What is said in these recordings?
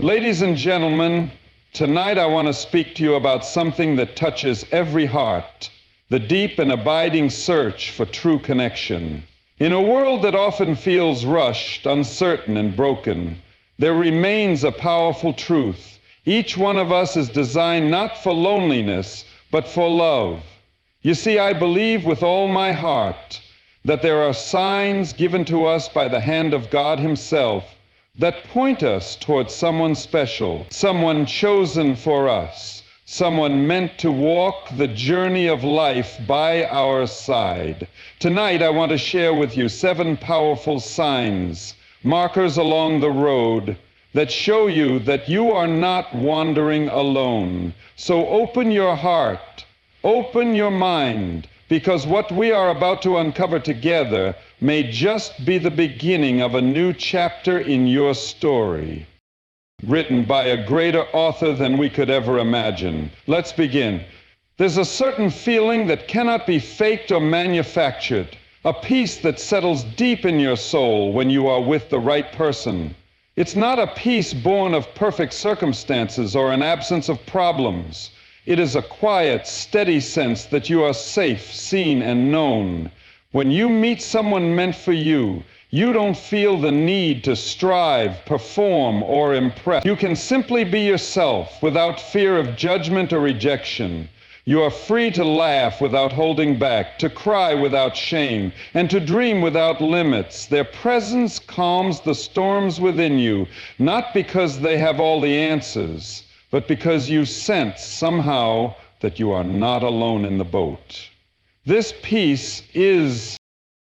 Ladies and gentlemen, tonight I want to speak to you about something that touches every heart, the deep and abiding search for true connection. In a world that often feels rushed, uncertain, and broken, there remains a powerful truth. Each one of us is designed not for loneliness, but for love. You see, I believe with all my heart that there are signs given to us by the hand of God Himself that point us towards someone special, someone chosen for us, someone meant to walk the journey of life by our side. Tonight, I want to share with you 7 powerful signs, markers along the road that show you that you are not wandering alone. So open your heart, open your mind, because what we are about to uncover together may just be the beginning of a new chapter in your story, written by a greater author than we could ever imagine. Let's begin. There's a certain feeling that cannot be faked or manufactured, a peace that settles deep in your soul when you are with the right person. It's not a peace born of perfect circumstances or an absence of problems. It is a quiet, steady sense that you are safe, seen, and known. When you meet someone meant for you, you don't feel the need to strive, perform, or impress. You can simply be yourself without fear of judgment or rejection. You are free to laugh without holding back, to cry without shame, and to dream without limits. Their presence calms the storms within you, not because they have all the answers, but because you sense somehow that you are not alone in the boat. This peace is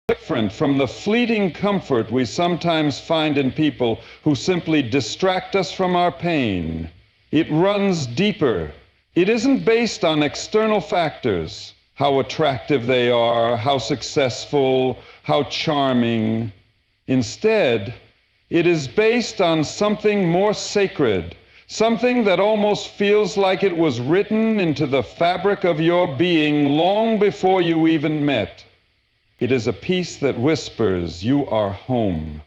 different from the fleeting comfort we sometimes find in people who simply distract us from our pain. It runs deeper. It isn't based on external factors, how attractive they are, how successful, how charming. Instead, it is based on something more sacred, something that almost feels like it was written into the fabric of your being long before you even met. It is a peace that whispers, "You are home."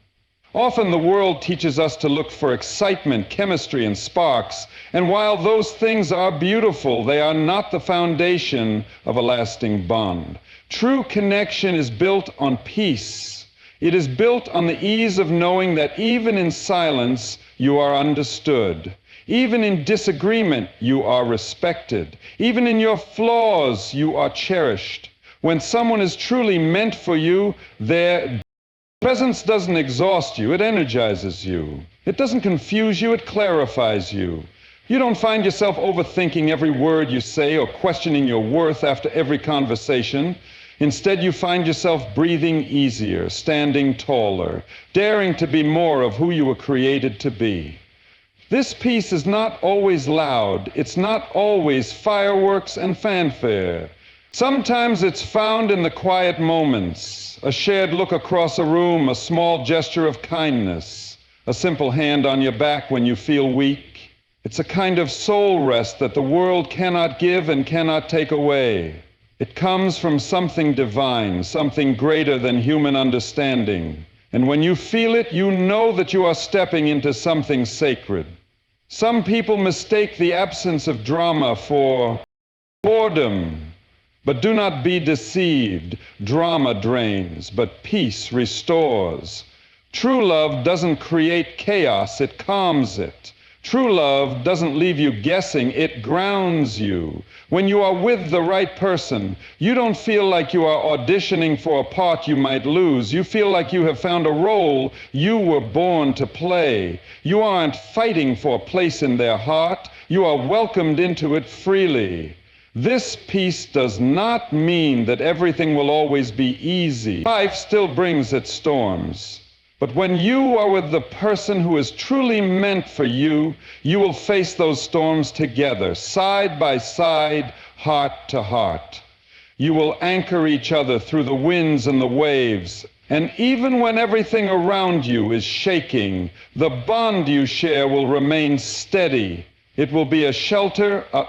Often the world teaches us to look for excitement, chemistry, and sparks, and while those things are beautiful, they are not the foundation of a lasting bond. True connection is built on peace. It is built on the ease of knowing that even in silence, you are understood. Even in disagreement, you are respected. Even in your flaws, you are cherished. When someone is truly meant for you, their presence doesn't exhaust you, it energizes you. It doesn't confuse you, it clarifies you. You don't find yourself overthinking every word you say or questioning your worth after every conversation. Instead, you find yourself breathing easier, standing taller, daring to be more of who you were created to be. This peace is not always loud. It's not always fireworks and fanfare. Sometimes it's found in the quiet moments, a shared look across a room, a small gesture of kindness, a simple hand on your back when you feel weak. It's a kind of soul rest that the world cannot give and cannot take away. It comes from something divine, something greater than human understanding. And when you feel it, you know that you are stepping into something sacred. Some people mistake the absence of drama for boredom. But do not be deceived. Drama drains, but peace restores. True love doesn't create chaos, it calms it. True love doesn't leave you guessing, it grounds you. When you are with the right person, you don't feel like you are auditioning for a part you might lose. You feel like you have found a role you were born to play. You aren't fighting for a place in their heart. You are welcomed into it freely. This peace does not mean that everything will always be easy. Life still brings its storms. But when you are with the person who is truly meant for you, you will face those storms together, side by side, heart to heart. You will anchor each other through the winds and the waves. And even when everything around you is shaking, the bond you share will remain steady. It will be a shelter, a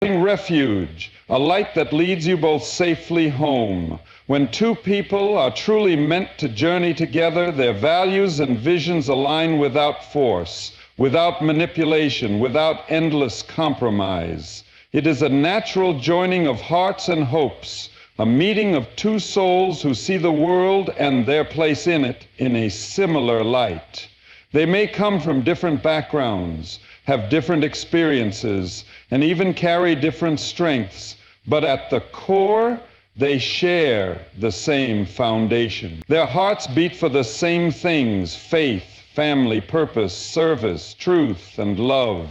refuge, a light that leads you both safely home. When two people are truly meant to journey together, their values and visions align without force. without manipulation, without endless compromise. It is a natural joining of hearts and hopes, a meeting of two souls who see the world and their place in it in a similar light. They may come from different backgrounds, have different experiences, and even carry different strengths, but at the core, they share the same foundation. Their hearts beat for the same things: faith, family, purpose, service, truth, and love.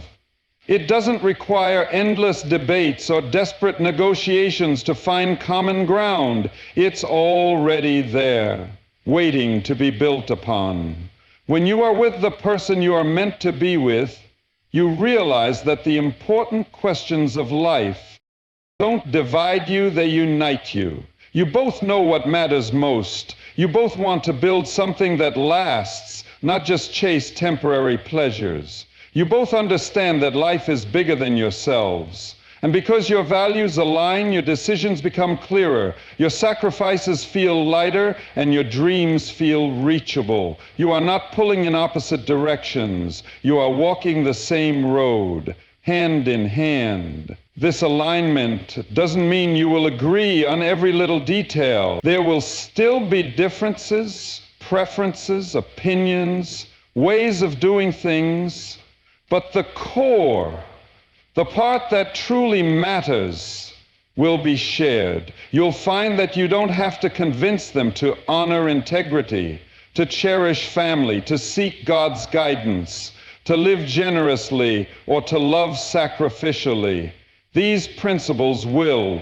It doesn't require endless debates or desperate negotiations to find common ground. It's already there, waiting to be built upon. When you are with the person you are meant to be with, you realize that the important questions of life don't divide you, they unite you. You both know what matters most. You both want to build something that lasts, not just chase temporary pleasures. You both understand that life is bigger than yourselves. And because your values align, your decisions become clearer, your sacrifices feel lighter, and your dreams feel reachable. You are not pulling in opposite directions. You are walking the same road, hand in hand. This alignment doesn't mean you will agree on every little detail. There will still be differences, preferences, opinions, ways of doing things, but the core, the part that truly matters, will be shared. You'll find that you don't have to convince them to honor integrity, to cherish family, to seek God's guidance, to live generously, or to love sacrificially. These principles will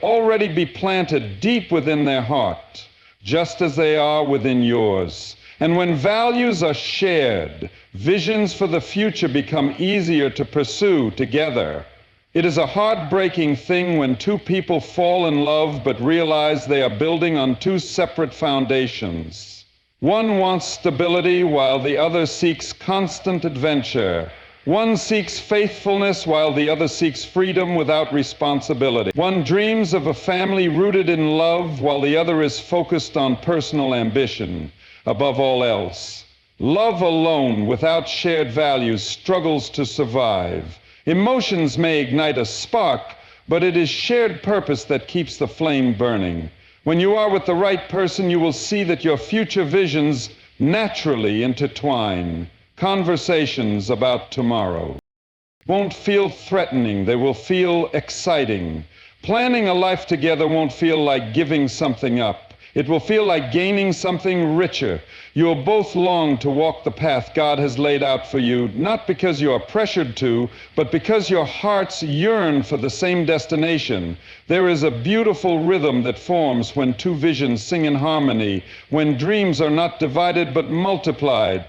already be planted deep within their heart, just as they are within yours. And when values are shared, visions for the future become easier to pursue together. It is a heartbreaking thing when two people fall in love but realize they are building on two separate foundations. One wants stability while the other seeks constant adventure. One seeks faithfulness while the other seeks freedom without responsibility. One dreams of a family rooted in love while the other is focused on personal ambition above all else. Love alone without shared values struggles to survive. Emotions may ignite a spark, but it is shared purpose that keeps the flame burning. When you are with the right person, you will see that your future visions naturally intertwine. Conversations about tomorrow won't feel threatening, they will feel exciting. Planning a life together won't feel like giving something up. It will feel like gaining something richer. You'll both long to walk the path God has laid out for you, not because you are pressured to, but because your hearts yearn for the same destination. There is a beautiful rhythm that forms when two visions sing in harmony, when dreams are not divided but multiplied.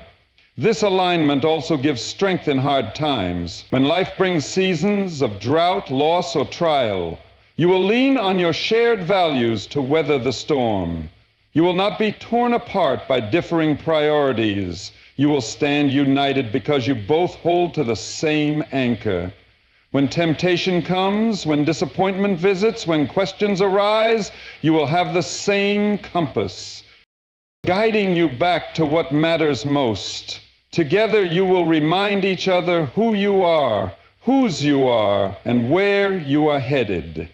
This alignment also gives strength in hard times. When life brings seasons of drought, loss, or trial, you will lean on your shared values to weather the storm. You will not be torn apart by differing priorities. You will stand united because you both hold to the same anchor. When temptation comes, when disappointment visits, when questions arise, you will have the same compass, guiding you back to what matters most. Together you will remind each other who you are, whose you are, and where you are headed.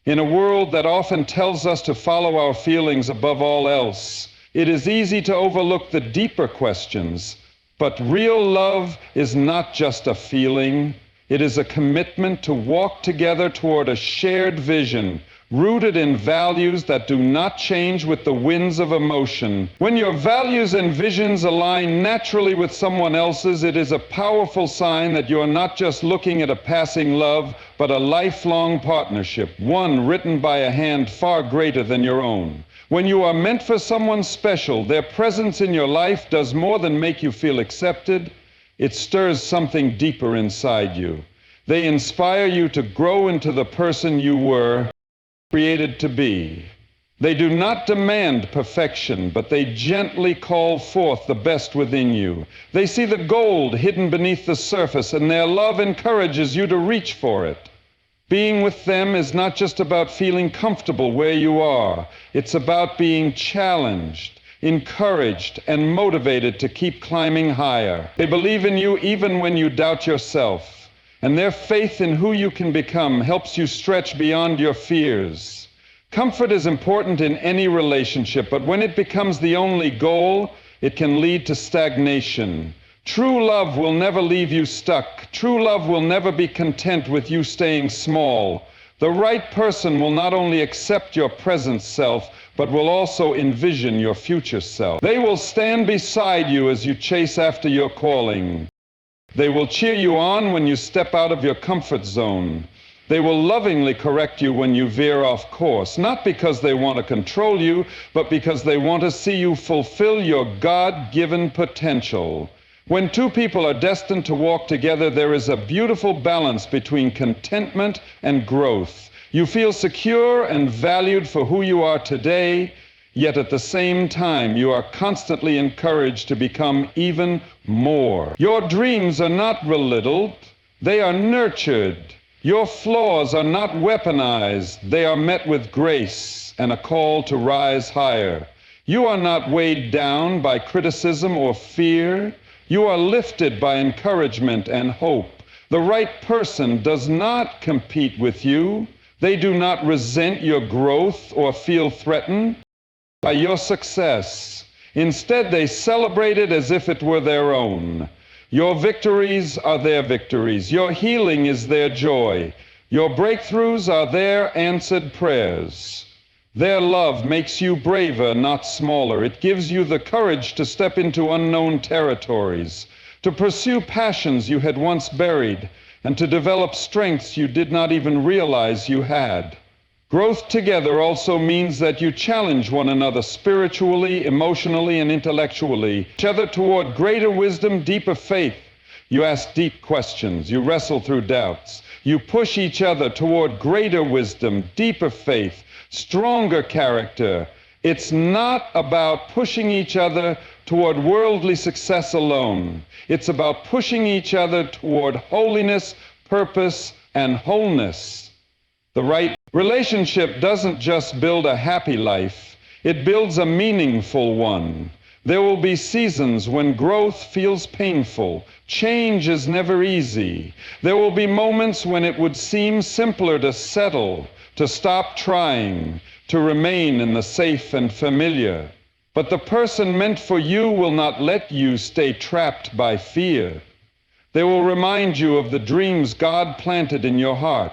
In a world that often tells us to follow our feelings above all else, it is easy to overlook the deeper questions. But real love is not just a feeling. It is a commitment to walk together toward a shared vision, rooted in values that do not change with the winds of emotion. When your values and visions align naturally with someone else's, it is a powerful sign that you are not just looking at a passing love, but a lifelong partnership, one written by a hand far greater than your own. When you are meant for someone special, their presence in your life does more than make you feel accepted. It stirs something deeper inside you. They inspire you to grow into the person you were created to be. They do not demand perfection, but they gently call forth the best within you. They see the gold hidden beneath the surface, and their love encourages you to reach for it. Being with them is not just about feeling comfortable where you are. It's about being challenged. encouraged, and motivated to keep climbing higher. They believe in you even when you doubt yourself, and their faith in who you can become helps you stretch beyond your fears. Comfort is important in any relationship, but when it becomes the only goal, it can lead to stagnation. True love will never leave you stuck. True love will never be content with you staying small. The right person will not only accept your present self, but will also envision your future self. They will stand beside you as you chase after your calling. They will cheer you on when you step out of your comfort zone. They will lovingly correct you when you veer off course, not because they want to control you, but because they want to see you fulfill your God-given potential. When two people are destined to walk together, there is a beautiful balance between contentment and growth. You feel secure and valued for who you are today, yet at the same time, you are constantly encouraged to become even more. Your dreams are not belittled, they are nurtured. Your flaws are not weaponized, they are met with grace and a call to rise higher. You are not weighed down by criticism or fear. You are lifted by encouragement and hope. The right person does not compete with you. They do not resent your growth or feel threatened by your success. Instead, they celebrate it as if it were their own. Your victories are their victories. Your healing is their joy. Your breakthroughs are their answered prayers. Their love makes you braver, not smaller. It gives you the courage to step into unknown territories, to pursue passions you had once buried, and to develop strengths you did not even realize you had. Growth together also means that you challenge one another spiritually, emotionally, and intellectually, each other toward greater wisdom, deeper faith. You ask deep questions. You wrestle through doubts. You push each other toward greater wisdom, deeper faith, stronger character. It's not about pushing each other toward worldly success alone. It's about pushing each other toward holiness, purpose, and wholeness. The right relationship doesn't just build a happy life, it builds a meaningful one. There will be seasons when growth feels painful. Change is never easy. There will be moments when it would seem simpler to settle, to stop trying, to remain in the safe and familiar. But the person meant for you will not let you stay trapped by fear. They will remind you of the dreams God planted in your heart.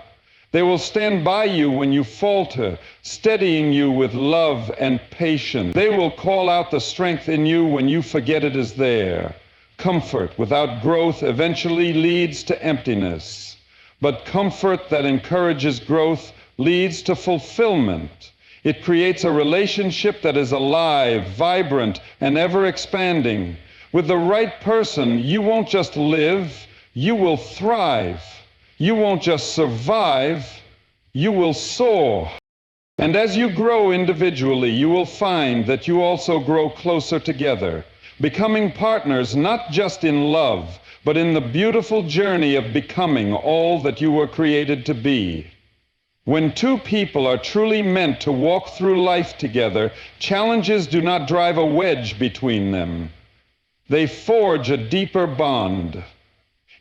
They will stand by you when you falter, steadying you with love and patience. They will call out the strength in you when you forget it is there. Comfort without growth eventually leads to emptiness, but comfort that encourages growth leads to fulfillment. It creates a relationship that is alive, vibrant, and ever-expanding. With the right person, you won't just live, you will thrive. You won't just survive, you will soar. And as you grow individually, you will find that you also grow closer together, becoming partners not just in love, but in the beautiful journey of becoming all that you were created to be. When two people are truly meant to walk through life together, challenges do not drive a wedge between them. They forge a deeper bond.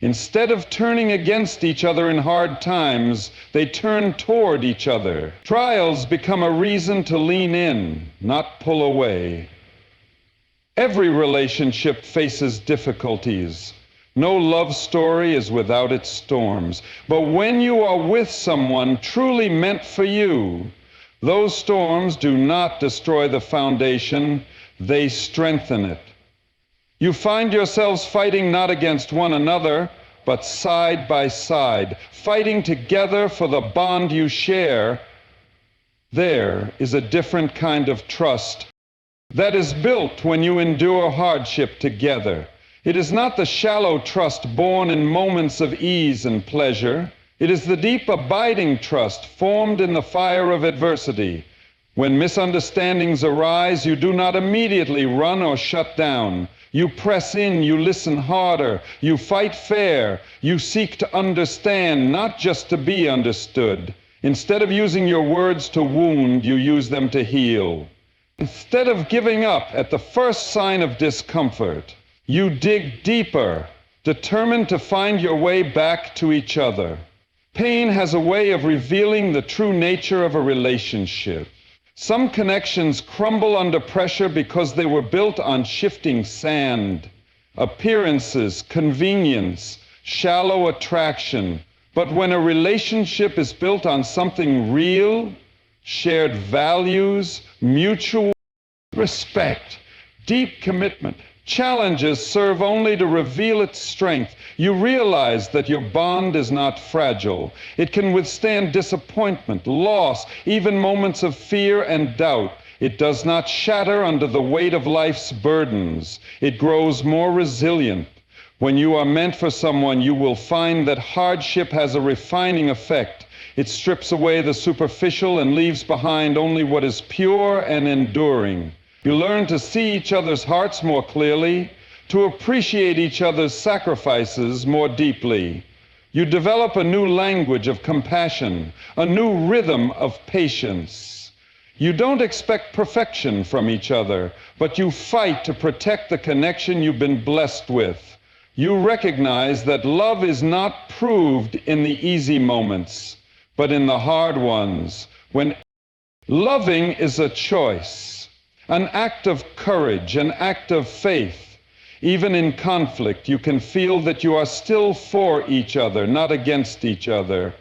Instead of turning against each other in hard times, they turn toward each other. Trials become a reason to lean in, not pull away. Every relationship faces difficulties. No love story is without its storms. But when you are with someone truly meant for you, those storms do not destroy the foundation, they strengthen it. You find yourselves fighting not against one another, but side by side, fighting together for the bond you share. There is a different kind of trust that is built when you endure hardship together. It is not the shallow trust born in moments of ease and pleasure. It is the deep, abiding trust formed in the fire of adversity. When misunderstandings arise, you do not immediately run or shut down. You press in, you listen harder, you fight fair, you seek to understand, not just to be understood. Instead of using your words to wound, you use them to heal. Instead of giving up at the first sign of discomfort, you dig deeper, determined to find your way back to each other. Pain has a way of revealing the true nature of a relationship. Some connections crumble under pressure because they were built on shifting sand, appearances, convenience, shallow attraction. But when a relationship is built on something real, shared values, mutual respect, deep commitment, challenges serve only to reveal its strength. You realize that your bond is not fragile. It can withstand disappointment, loss, even moments of fear and doubt. It does not shatter under the weight of life's burdens. It grows more resilient. When you are meant for someone, you will find that hardship has a refining effect. It strips away the superficial and leaves behind only what is pure and enduring. You learn to see each other's hearts more clearly, to appreciate each other's sacrifices more deeply. You develop a new language of compassion, a new rhythm of patience. You don't expect perfection from each other, but you fight to protect the connection you've been blessed with. You recognize that love is not proved in the easy moments, but in the hard ones, when loving is a choice, an act of courage, an act of faith. Even in conflict, you can feel that you are still for each other, not against each other.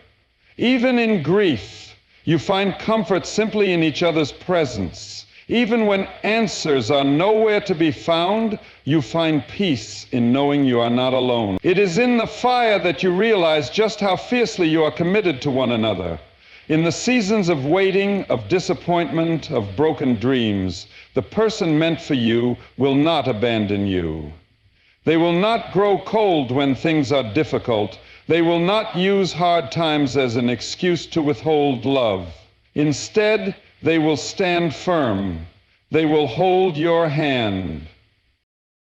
Even in grief, you find comfort simply in each other's presence. Even when answers are nowhere to be found, you find peace in knowing you are not alone. It is in the fire that you realize just how fiercely you are committed to one another. In the seasons of waiting, of disappointment, of broken dreams, the person meant for you will not abandon you. They will not grow cold when things are difficult. They will not use hard times as an excuse to withhold love. Instead, they will stand firm. They will hold your hand.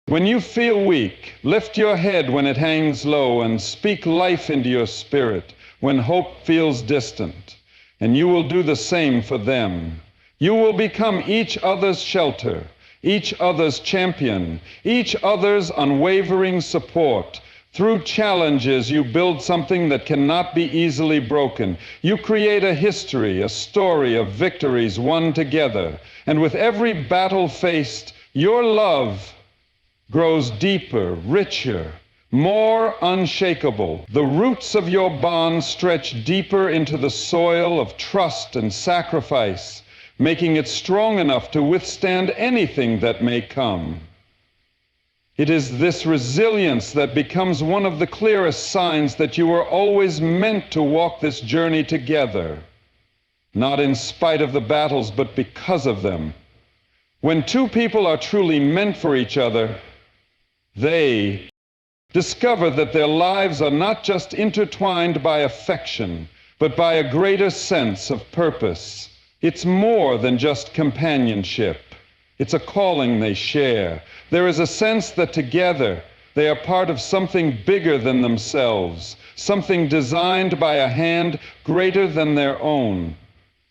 When you feel weak, lift your head when it hangs low and speak life into your spirit when hope feels distant. And you will do the same for them. You will become each other's shelter, each other's champion, each other's unwavering support. Through challenges, you build something that cannot be easily broken. You create a history, a story of victories won together. And with every battle faced, your love grows deeper, richer, more unshakable. The roots of your bond stretch deeper into the soil of trust and sacrifice, making it strong enough to withstand anything that may come. It is this resilience that becomes one of the clearest signs that you were always meant to walk this journey together, not in spite of the battles, but because of them. When two people are truly meant for each other, they discover that their lives are not just intertwined by affection, but by a greater sense of purpose. It's more than just companionship. It's a calling they share. There is a sense that together they are part of something bigger than themselves, something designed by a hand greater than their own.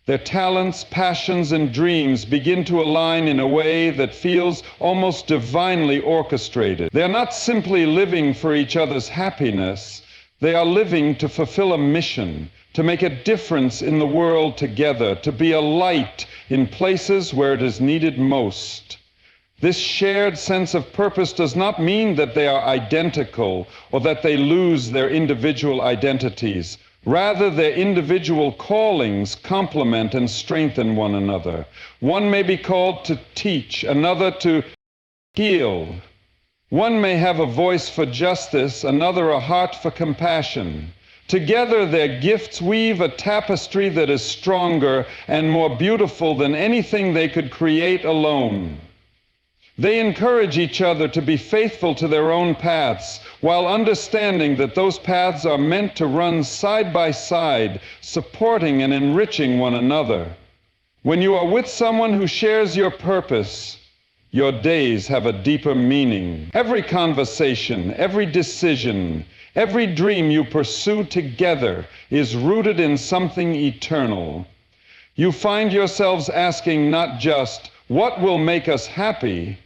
Their talents, passions, and dreams begin to align in a way that feels almost divinely orchestrated. They are not simply living for each other's happiness. They are living to fulfill a mission, to make a difference in the world together, to be a light in places where it is needed most. This shared sense of purpose does not mean that they are identical or that they lose their individual identities. Rather, their individual callings complement and strengthen one another. One may be called to teach, another to heal. One may have a voice for justice, another a heart for compassion. Together, their gifts weave a tapestry that is stronger and more beautiful than anything they could create alone. They encourage each other to be faithful to their own paths, while understanding that those paths are meant to run side by side, supporting and enriching one another. When you are with someone who shares your purpose, your days have a deeper meaning. Every conversation, every decision, every dream you pursue together is rooted in something eternal. You find yourselves asking not just, what will make us happy,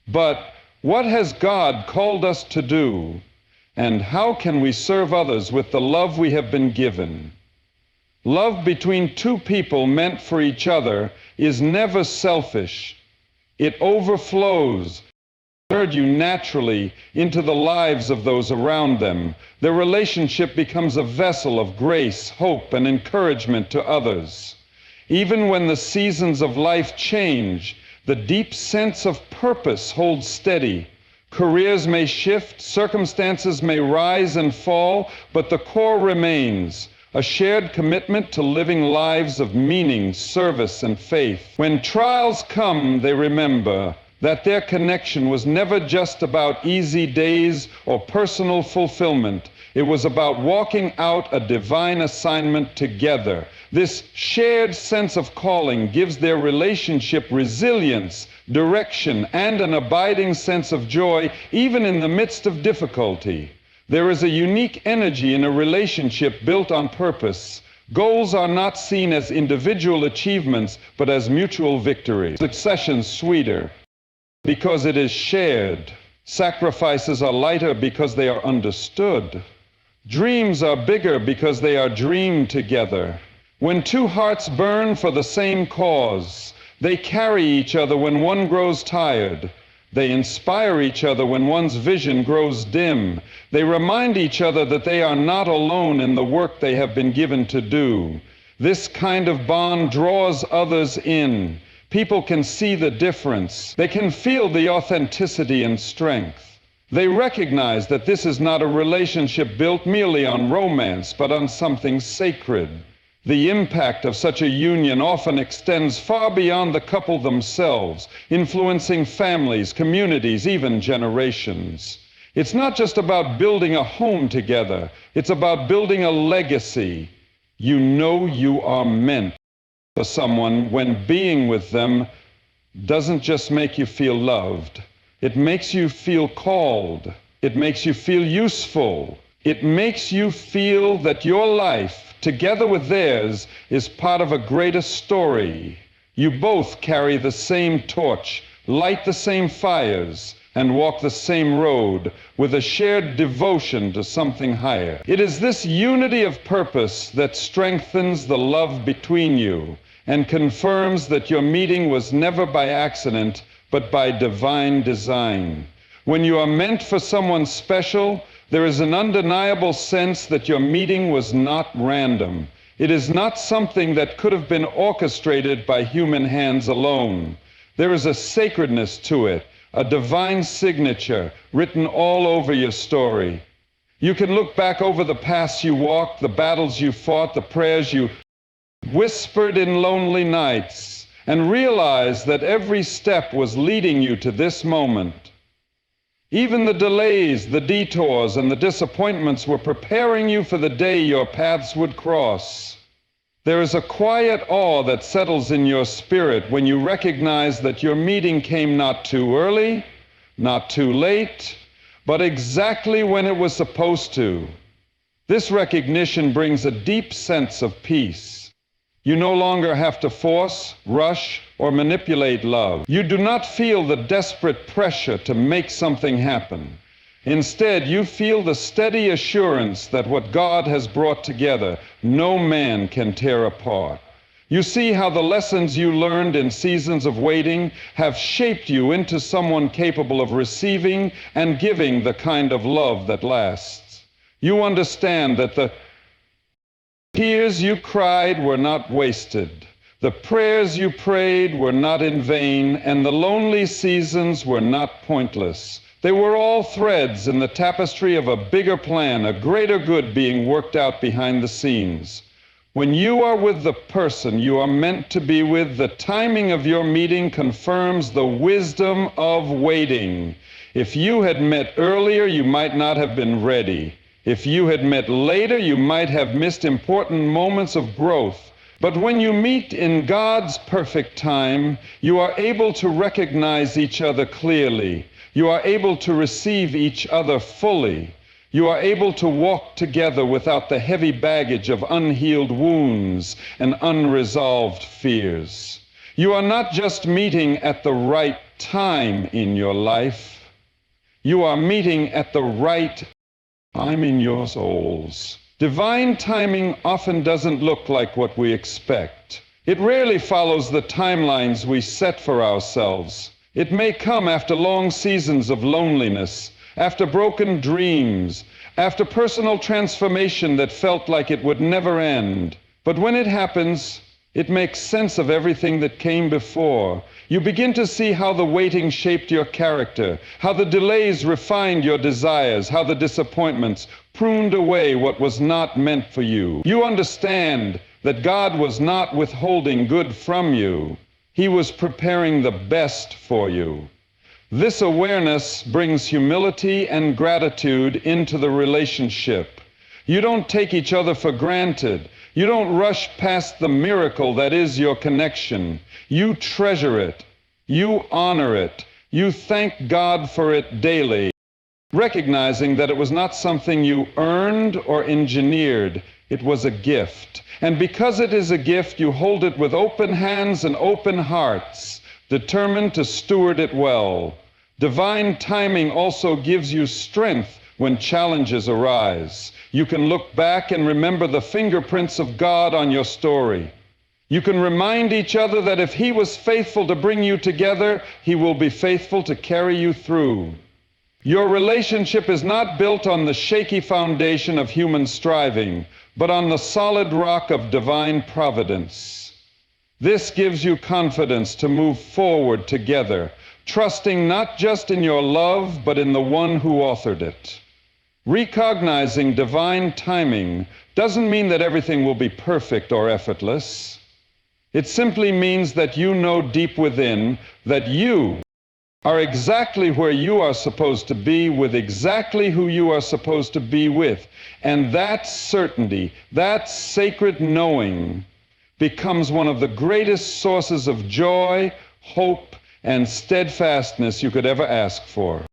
but what has God called us to do, and how can we serve others with the love we have been given? Love between two people meant for each other is never selfish. It overflows you naturally into the lives of those around them. Their relationship becomes a vessel of grace, hope, and encouragement to others. Even when the seasons of life change, the deep sense of purpose holds steady. Careers may shift, circumstances may rise and fall, but the core remains, a shared commitment to living lives of meaning, service, and faith. When trials come, they remember that their connection was never just about easy days or personal fulfillment. It was about walking out a divine assignment together. This shared sense of calling gives their relationship resilience, direction, and an abiding sense of joy, even in the midst of difficulty. There is a unique energy in a relationship built on purpose. Goals are not seen as individual achievements, but as mutual victories. Succession's sweeter because it is shared. Sacrifices are lighter because they are understood. Dreams are bigger because they are dreamed together. When two hearts burn for the same cause, they carry each other when one grows tired. They inspire each other when one's vision grows dim. They remind each other that they are not alone in the work they have been given to do. This kind of bond draws others in. People can see the difference. They can feel the authenticity and strength. They recognize that this is not a relationship built merely on romance, but on something sacred. The impact of such a union often extends far beyond the couple themselves, influencing families, communities, even generations. It's not just about building a home together. It's about building a legacy. You know you are meant for someone when being with them doesn't just make you feel loved. It makes you feel called. It makes you feel useful. It makes you feel that your life, together with theirs, is part of a greater story. You both carry the same torch, light the same fires, and walk the same road with a shared devotion to something higher. It is this unity of purpose that strengthens the love between you and confirms that your meeting was never by accident, but by divine design. When you are meant for someone special, there is an undeniable sense that your meeting was not random. It is not something that could have been orchestrated by human hands alone. There is a sacredness to it, a divine signature written all over your story. You can look back over the paths you walked, the battles you fought, the prayers you whispered in lonely nights, and realize that every step was leading you to this moment. Even the delays, the detours, and the disappointments were preparing you for the day your paths would cross. There is a quiet awe that settles in your spirit when you recognize that your meeting came not too early, not too late, but exactly when it was supposed to. This recognition brings a deep sense of peace. You no longer have to force, rush, or manipulate love. You do not feel the desperate pressure to make something happen. Instead, you feel the steady assurance that what God has brought together, no man can tear apart. You see how the lessons you learned in seasons of waiting have shaped you into someone capable of receiving and giving the kind of love that lasts. You understand that the tears you cried were not wasted. The prayers you prayed were not in vain, and the lonely seasons were not pointless. They were all threads in the tapestry of a bigger plan, a greater good being worked out behind the scenes. When you are with the person you are meant to be with, the timing of your meeting confirms the wisdom of waiting. If you had met earlier, you might not have been ready. If you had met later, you might have missed important moments of growth. But when you meet in God's perfect time, you are able to recognize each other clearly. You are able to receive each other fully. You are able to walk together without the heavy baggage of unhealed wounds and unresolved fears. You are not just meeting at the right time in your life. You are meeting at the right time in your souls. Divine timing often doesn't look like what we expect. It rarely follows the timelines we set for ourselves. It may come after long seasons of loneliness, after broken dreams, after personal transformation that felt like it would never end. But when it happens, it makes sense of everything that came before. You begin to see how the waiting shaped your character, how the delays refined your desires, how the disappointments pruned away what was not meant for you. You understand that God was not withholding good from you. He was preparing the best for you. This awareness brings humility and gratitude into the relationship. You don't take each other for granted. You don't rush past the miracle that is your connection. You treasure it. You honor it. You thank God for it daily, recognizing that it was not something you earned or engineered. It was a gift. And because it is a gift, you hold it with open hands and open hearts, determined to steward it well. Divine timing also gives you strength when challenges arise. You can look back and remember the fingerprints of God on your story. You can remind each other that if He was faithful to bring you together, He will be faithful to carry you through. Your relationship is not built on the shaky foundation of human striving, but on the solid rock of divine providence. This gives you confidence to move forward together, trusting not just in your love, but in the one who authored it. Recognizing divine timing doesn't mean that everything will be perfect or effortless. It simply means that you know deep within that you are exactly where you are supposed to be with exactly who you are supposed to be with. And that certainty, that sacred knowing, becomes one of the greatest sources of joy, hope, and steadfastness you could ever ask for.